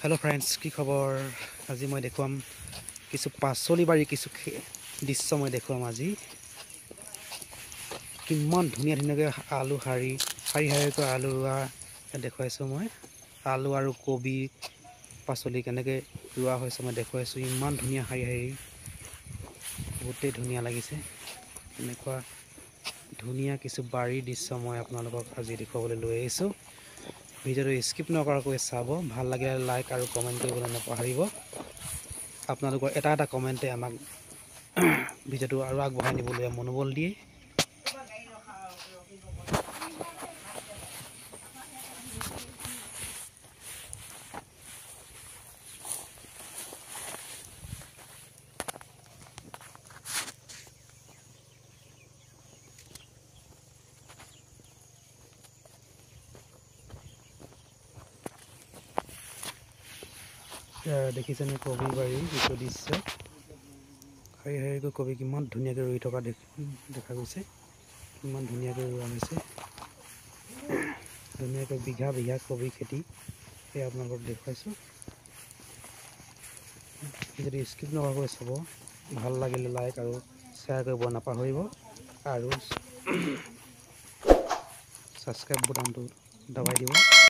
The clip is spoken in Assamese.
हेलो फ्रेंड्स की खबर আজি मैं देखुआम किछु पाचली बारी किछु दृश्य मैं देखुआम আজি किमान धुनिया धुनिया आलू हारी हारी हारी आलू रोआ देखुवाइছো मैं आलू और कबि पाचली केनेके रोआ होइसे मैं देखुवाइছো इमान धुनिया हारी हारी बहुते धुनिया लागिसे এনেকুৱা धुनिया किछु बारी दृश्य मैं आपनालोকক আজি देखुवाबले লৈ আহিছো ভিডিওটো স্কিপ নকৰাকৈ চাব ভাল লাগিলে লাইক আৰু কমেন্ট কৰিবলৈ নাপাহৰিব আপোনালোকৰ এটা কমেন্টে আমাক ভিডিওটো আৰু আগবঢ়াই নিবলৈ মনোবল দিয়ে দেখিছেনে কবি বাৰী কিছু দৃশ্য হাৰি হাৰিকৈ কবি কিমান ধুনীয়াকৈ ৰুই থকা দেখা গৈছে কিমান ধুনীয়াকৈ ৰুৱা হৈছে ধুনীয়াকৈ বিঘা বিঘা কবি খেতি এই আপোনালোকক দেখুৱাইছো যদি স্কিপ নকৰাকৈ চাব ভাল লাগিলে লাইক আৰু শ্বেয়াৰ কৰিব নাপাহৰিব আৰু সাবস্ক্ৰাইব বুটামটো দবাই দিব